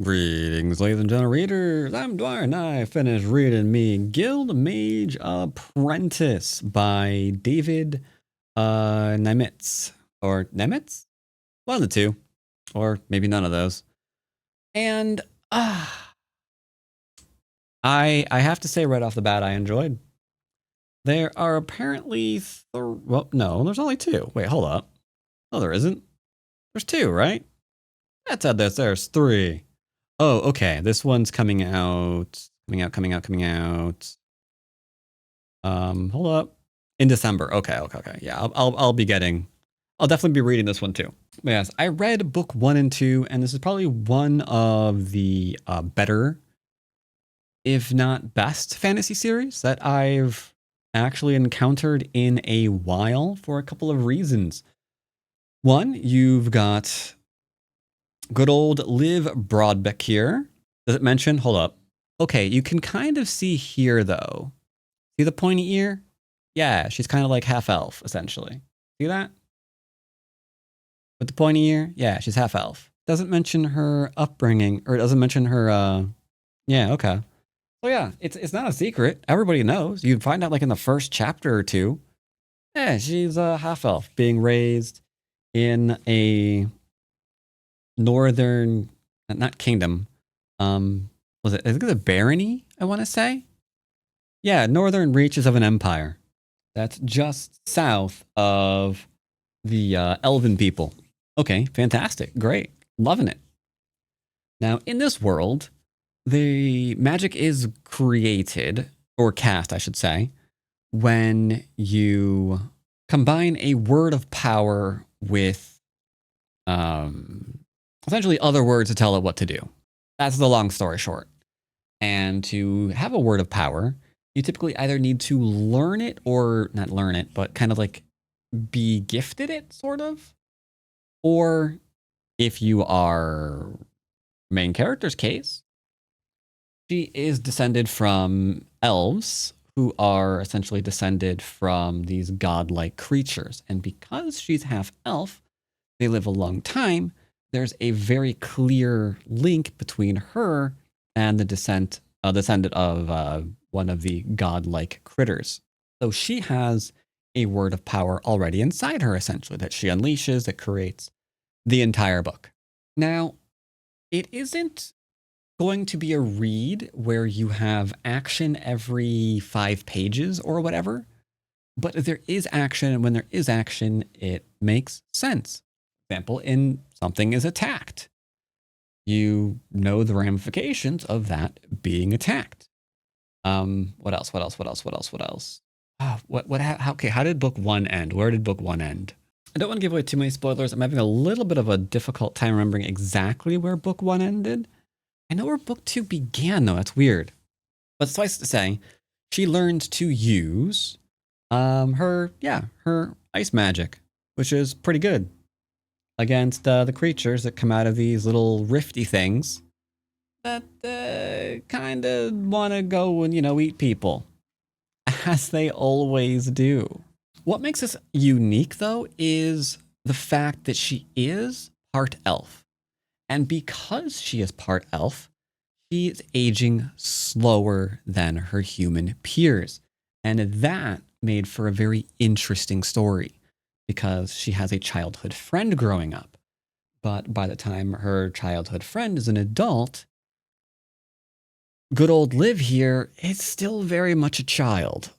Greetings, ladies and gentlemen readers. I'm Dwyer, and I finished reading me Guild Mage Apprentice by David Nemitz. Or Nemitz? One of the two. Or maybe none of those. And I have to say right off the bat, I enjoyed. There are apparently well, no, there's only two. Wait, hold up. No, there isn't. There's two, right? That's how there's three. Oh, okay. This one's coming out. Coming out. Hold up. In December. Okay. Yeah, I'll be getting. I'll definitely be reading this one too. But yes, I read book 1 and 2, and this is probably one of the better, if not best, fantasy series that I've actually encountered in a while for a couple of reasons. One, you've got good old Liv Broadbeck here. Does it mention? Hold up. Okay, you can kind of see here though. See the pointy ear? Yeah, she's kind of like half elf, essentially. See that? With the pointy ear? Yeah, she's half elf. Doesn't mention her upbringing, or doesn't mention her, yeah, okay. So yeah, it's not a secret. Everybody knows. You'd find out like in the first chapter or two. Yeah, she's a half elf being raised in a northern, not kingdom, was it, I think it's a barony, I want to say? Yeah, northern reaches of an empire. That's just south of the elven people. Okay, fantastic. Great. Loving it. Now, in this world, the magic is created, or cast, I should say, when you combine a word of power with essentially other words to tell it what to do. That's the long story short. And to have a word of power, you typically either need to learn it or not learn it, but kind of like be gifted it, sort of. Or if you are main character's case, she is descended from elves who are essentially descended from these godlike creatures. And because she's half elf, they live a long time. There's a very clear link between her and the descendant of one of the godlike critters. So she has a word of power already inside her, essentially, that she unleashes, that creates the entire book. Now, it isn't going to be a read where you have action every 5 pages or whatever, but there is action, and when there is action, it makes sense. For example, in something is attacked, you know the ramifications of that being attacked. What else? Okay, how did book 1 end? Where did book 1 end? I don't want to give away too many spoilers. I'm having a little bit of a difficult time remembering exactly where book 1 ended. I know where book 2 began, though. That's weird. But suffice to say, she learned to use her ice magic, which is pretty good against the creatures that come out of these little rifty things that kind of want to go and, eat people, as they always do. What makes this unique, though, is the fact that she is part elf. And because she is part elf, she is aging slower than her human peers. And that made for a very interesting story because she has a childhood friend growing up. But by the time her childhood friend is an adult, good old Liv here is still very much a child.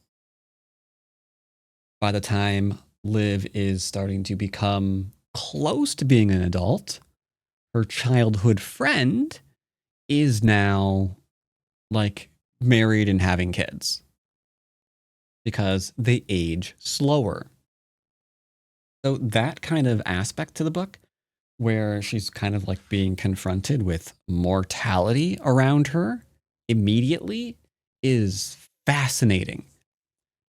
By the time Liv is starting to become close to being an adult, her childhood friend is now like married and having kids because they age slower. So that kind of aspect to the book where she's kind of like being confronted with mortality around her immediately is fascinating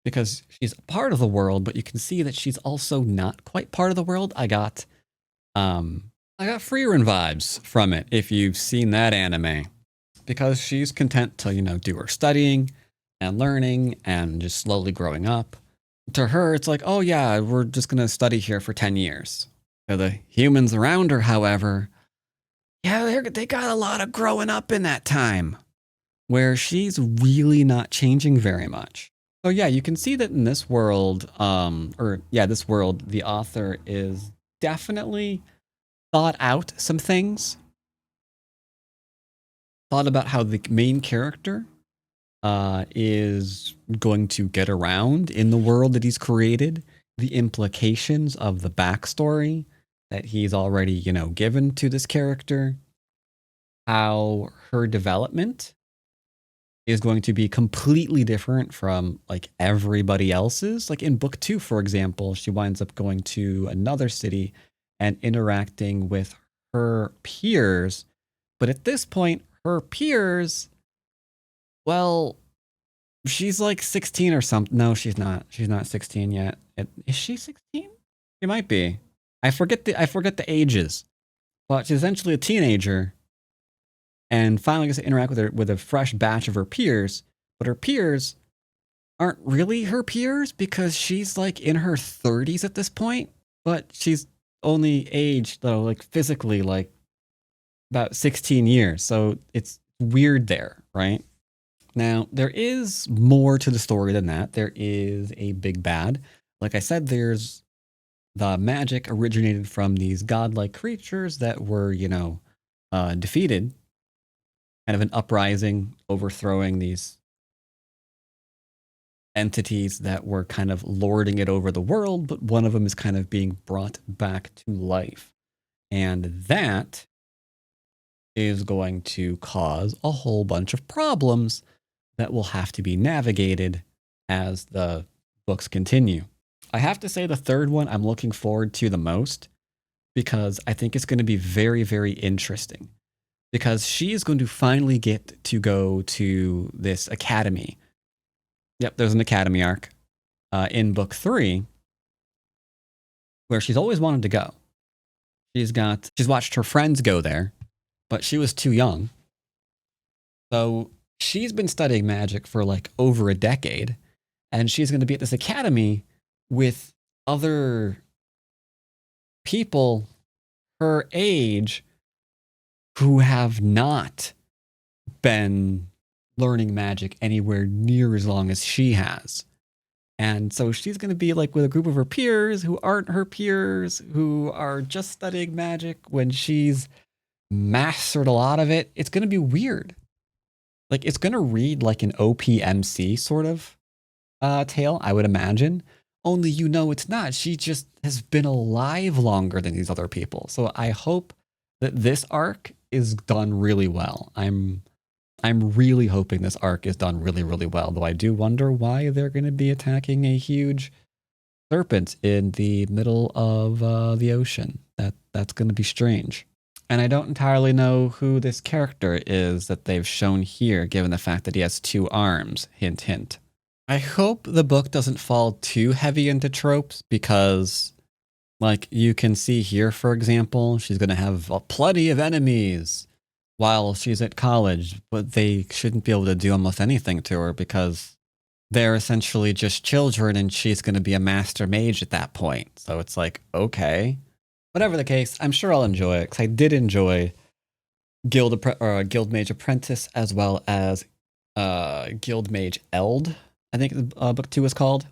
because she's a part of the world, but you can see that she's also not quite part of the world. I got Freerun vibes from it, if you've seen that anime, because she's content to, do her studying and learning and just slowly growing up. To her, it's like, oh yeah, we're just going to study here for 10 years. To the humans around her, however, yeah, they got a lot of growing up in that time where she's really not changing very much. So yeah, you can see that in this world, this world, the author is definitely thought out some things, thought about how the main character is going to get around in the world that he's created, the implications of the backstory that he's already, given to this character, how her development is going to be completely different from like everybody else's. Like in book 2, for example, she winds up going to another city and interacting with her peers. But at this point, her peers, well, she's like 16 or something. No, she's not. She's not 16 yet. Is she 16? She might be. I forget the ages. But she's essentially a teenager and finally gets to interact with a fresh batch of her peers, but her peers aren't really her peers because she's like in her 30s at this point, but she's only aged though like physically like about 16 years. So it's weird there, right? Now, there is more to the story than that. There is a big bad. Like I said, there's the magic originated from these godlike creatures that were, defeated, kind of an uprising, overthrowing these entities that were kind of lording it over the world, but one of them is kind of being brought back to life. And that is going to cause a whole bunch of problems that will have to be navigated as the books continue. I have to say the third one I'm looking forward to the most because I think it's going to be very, very interesting. Because she is going to finally get to go to this academy. Yep, there's an academy arc in book 3 where she's always wanted to go. She's watched her friends go there, but she was too young. So she's been studying magic for like over a decade, and she's going to be at this academy with other people her age who have not been learning magic anywhere near as long as she has. And so she's going to be like with a group of her peers who aren't her peers, who are just studying magic when she's mastered a lot of it. It's going to be weird. Like it's going to read like an OPMC sort of tale, I would imagine. Only it's not. She just has been alive longer than these other people. So I hope that this arc is done really well. I'm really hoping this arc is done really, really well, though I do wonder why they're going to be attacking a huge serpent in the middle of the ocean. That's going to be strange. And I don't entirely know who this character is that they've shown here, given the fact that he has 2 arms. Hint, hint. I hope the book doesn't fall too heavy into tropes because, like, you can see here, for example, she's going to have plenty of enemies while she's at college, but they shouldn't be able to do almost anything to her because they're essentially just children and she's going to be a master mage at that point. So it's like, okay. Whatever the case, I'm sure I'll enjoy it because I did enjoy Guild Mage Apprentice as well as Guild Mage Eld, I think book 2 is called.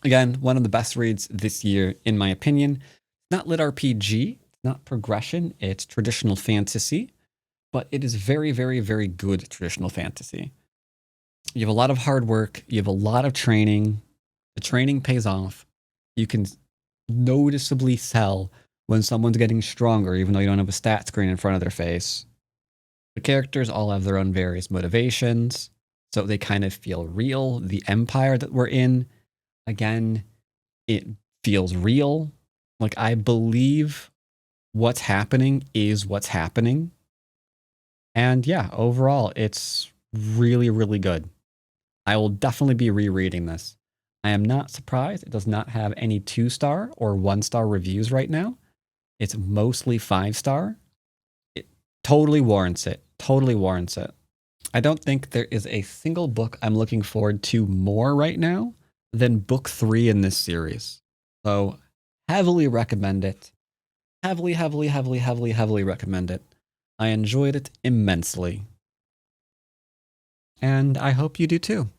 Again, one of the best reads this year, in my opinion. Not lit RPG, not progression, it's traditional fantasy, but it is very, very, very good traditional fantasy. You have a lot of hard work, you have a lot of training, the training pays off, you can noticeably tell when someone's getting stronger, even though you don't have a stat screen in front of their face. The characters all have their own various motivations, so they kind of feel real. The empire that we're in, again, it feels real. Like, I believe what's happening is what's happening. And yeah, overall, it's really, really good. I will definitely be rereading this. I am not surprised it does not have any 2-star or 1-star reviews right now. It's mostly 5-star. It totally warrants it. Totally warrants it. I don't think there is a single book I'm looking forward to more right now than book 3 in this series. So heavily recommend it. Heavily, heavily, heavily, heavily, heavily recommend it. I enjoyed it immensely. And I hope you do too.